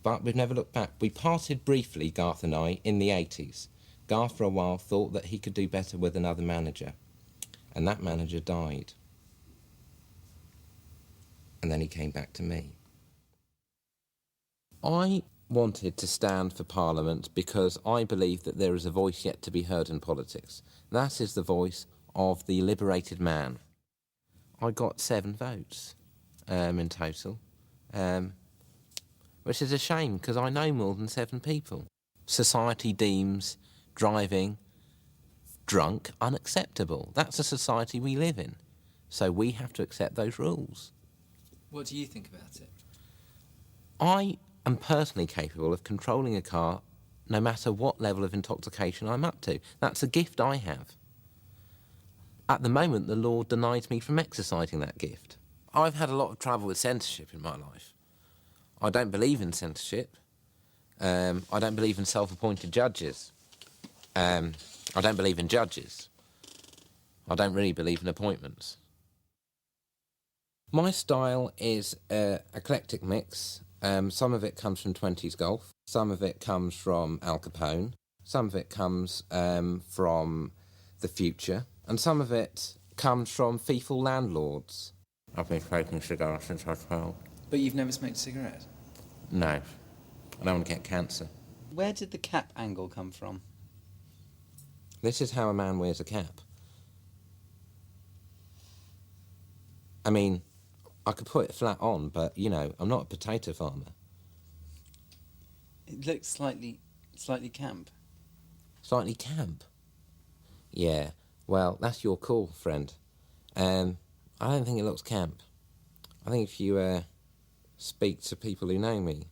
but we've never looked back. We parted briefly, Garth and I, in the 80s. Garth, for a while, thought that he could do better with another manager, and that manager died. And then he came back to me. I wanted to stand for Parliament because I believe that there is a voice yet to be heard in politics. That is the voice of the liberated man. I got 7 votes in total, which is a shame because I know more than 7 people. Society deems driving drunk unacceptable. That's a society we live in, so we have to accept those rules. What do you think about it? I am personally capable of controlling a car no matter what level of intoxication I'm up to. That's a gift I have. At the moment, the law denies me from exercising that gift. I've had a lot of trouble with censorship in my life. I don't believe in censorship. I don't believe in self-appointed judges. I don't believe in judges. I don't really believe in appointments. My style is an eclectic mix. Some of it comes from 20s golf, some of it comes from Al Capone, some of it comes from the future, and some of it comes from feeful landlords. I've been smoking cigars since I was 12. But you've never smoked a cigarette? No, I don't want to get cancer. Where did the cap angle come from? This is how a man wears a cap. I mean, I could put it flat on, but, you know, I'm not a potato farmer. It looks slightly camp. Slightly camp? Yeah, well, that's your call, friend. I don't think it looks camp. I think if you speak to people who know me,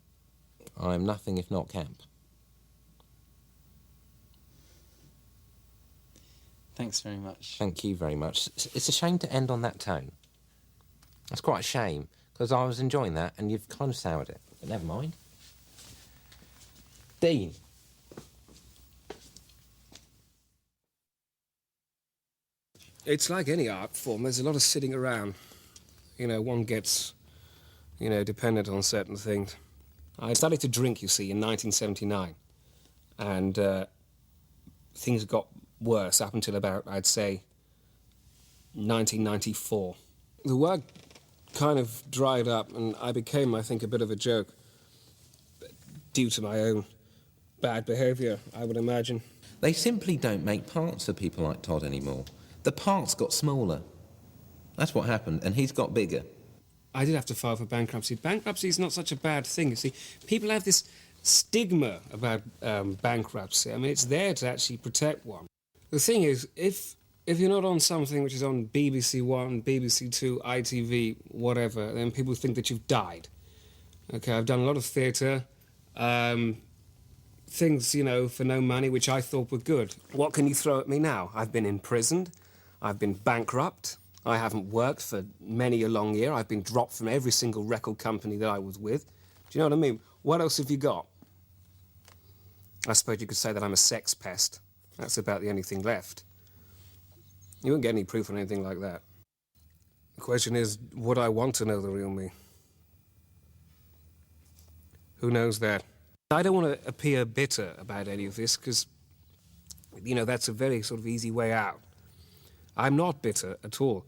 I'm nothing if not camp. Thanks very much. Thank you very much. It's a shame to end on that tone. It's quite a shame, because I was enjoying that, and you've kind of soured it. But never mind. Dean. It's like any art form. There's a lot of sitting around. You know, one gets, dependent on certain things. I started to drink, you see, in 1979. And things got worse up until about, I'd say, 1994. The work kind of dried up, and I became, I think, a bit of a joke due to my own bad behaviour, I would imagine. They simply don't make parts for people like Todd anymore. The parts got smaller. That's what happened, and he's got bigger. I did have to file for bankruptcy. Bankruptcy is not such a bad thing, you see. People have this stigma about bankruptcy. I mean, it's there to actually protect one. The thing is, if you're not on something which is on BBC One, BBC Two, ITV, whatever, then people think that you've died. Okay, I've done a lot of theatre, things, for no money, which I thought were good. What can you throw at me now? I've been imprisoned, I've been bankrupt, I haven't worked for many a long year, I've been dropped from every single record company that I was with. Do you know what I mean? What else have you got? I suppose you could say that I'm a sex pest. That's about the only thing left. You won't get any proof on anything like that. The question is, would I want to know the real me? Who knows that? I don't want to appear bitter about any of this, because, that's a very sort of easy way out. I'm not bitter at all.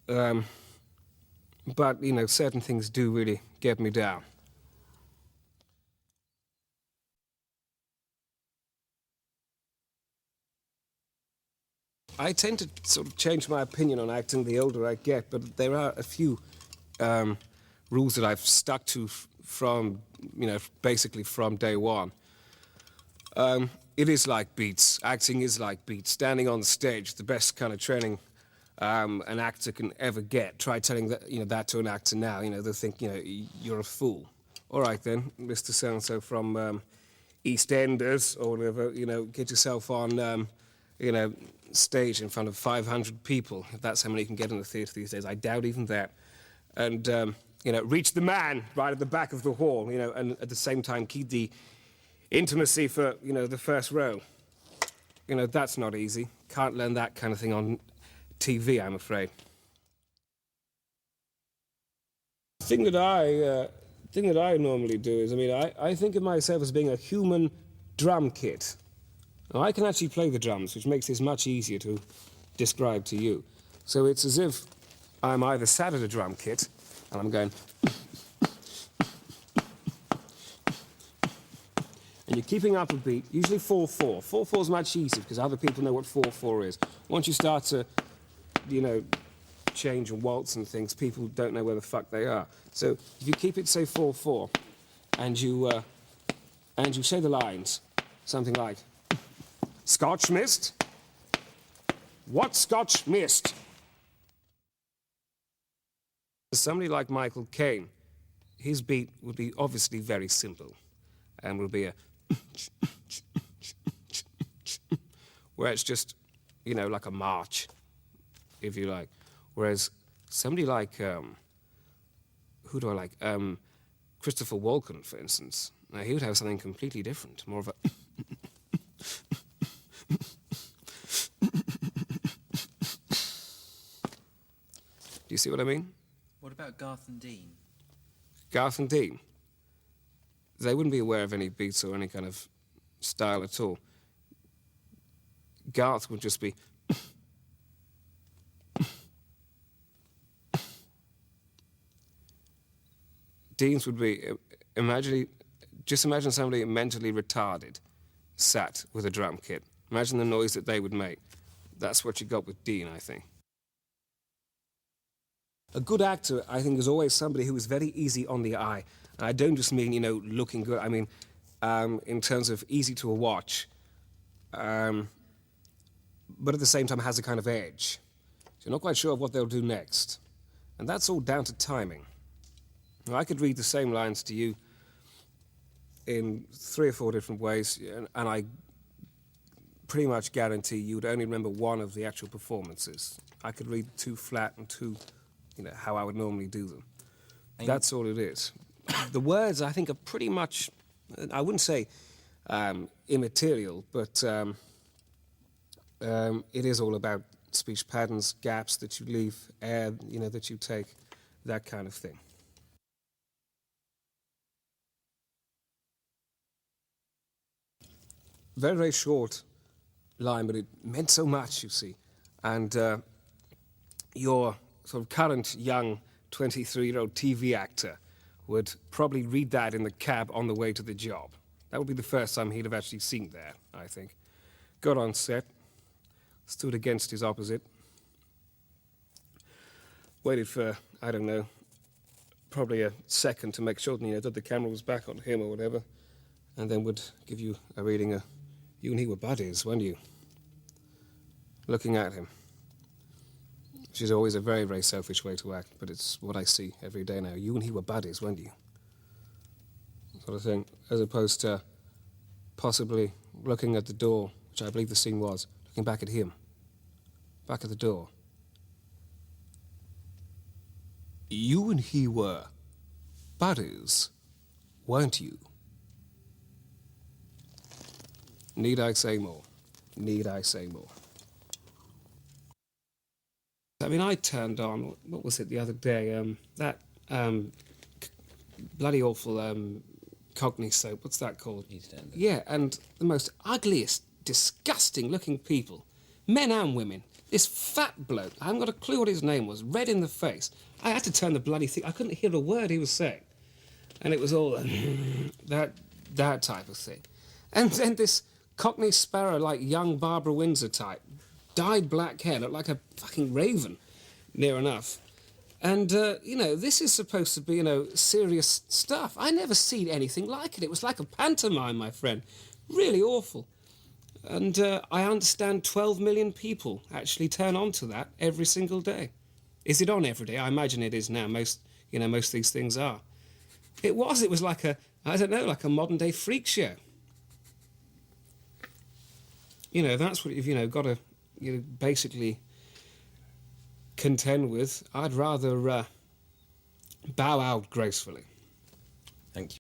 But, certain things do really get me down. I tend to sort of change my opinion on acting the older I get, but there are a few rules that I've stuck to from, basically from day one. It is like beats. Acting is like beats. Standing on the stage, the best kind of training an actor can ever get. Try telling that, that to an actor now. They'll think, you're a fool. All right then, Mr. So-and-so from EastEnders or whatever, get yourself on, stage in front of 500 people. If that's how many you can get in the theatre these days. I doubt even that. And, reach the man right at the back of the hall, and at the same time keep the intimacy for, the first row. That's not easy. Can't learn that kind of thing on TV, I'm afraid. The thing that I thing that I normally do is, I think of myself as being a human drum kit. Now, I can actually play the drums, which makes this much easier to describe to you. So it's as if I'm either sat at a drum kit, and I'm going... and you're keeping up a beat, usually 4/4. 4/4 is much easier because other people know what 4/4 is. Once you start to, change and waltz and things, people don't know where the fuck they are. So if you keep it, say, 4/4, and you say the lines, something like, Scotch mist? What Scotch mist? Somebody like Michael Caine, his beat would be obviously very simple, and would be a where it's just, like a march, if you like. Whereas somebody like, who do I like? Christopher Walken, for instance. Now, he would have something completely different, more of a... Do you see what I mean? What about Garth and Dean? Garth and Dean? They wouldn't be aware of any beats or any kind of style at all. Garth would just be... Dean's would be... Just imagine somebody mentally retarded sat with a drum kit. Imagine the noise that they would make. That's what you got with Dean, I think. A good actor, I think, is always somebody who is very easy on the eye. And I don't just mean, looking good. I mean, in terms of easy to watch, but at the same time has a kind of edge. So you're not quite sure of what they'll do next. And that's all down to timing. Now, I could read the same lines to you in 3 or 4 different ways, and I pretty much guarantee you would only remember one of the actual performances. I could read 2 flat and 2, how I would normally do them. That's all it is. The words, I think, are pretty much, I wouldn't say immaterial, but it is all about speech patterns, gaps that you leave, air, that you take, that kind of thing. Very, very short line, but it meant so much, you see. And your sort of current young 23-year-old TV actor would probably read that in the cab on the way to the job. That would be the first time he'd have actually seen that, I think. Got on set, stood against his opposite, waited for, I don't know, probably a second to make sure that the camera was back on him or whatever, and then would give you a reading. You and he were buddies, weren't you? Looking at him. Which is always a very, very selfish way to act, but it's what I see every day now. You and he were buddies, weren't you? Sort of thing. As opposed to possibly looking at the door, which I believe the scene was, looking back at him. Back at the door. You and he were buddies, weren't you? Need I say more? Need I say more? I mean, I turned on, what was it the other day? That bloody awful Cockney soap. What's that called? EastEnders. Yeah, and the most ugliest, disgusting-looking people, men and women. This fat bloke, I haven't got a clue what his name was, red in the face. I had to turn the bloody thing. I couldn't hear a word he was saying. And it was all that type of thing. And then this Cockney Sparrow, like young Barbara Windsor type, dyed black hair, looked like a fucking raven, near enough. And, this is supposed to be, serious stuff. I never seen anything like it. It was like a pantomime, my friend. Really awful. And I understand 12 million people actually turn on to that every single day. Is it on every day? I imagine it is now. Most of these things are. It was like like a modern-day freak show. That's what you've, got to, basically contend with. I'd rather bow out gracefully.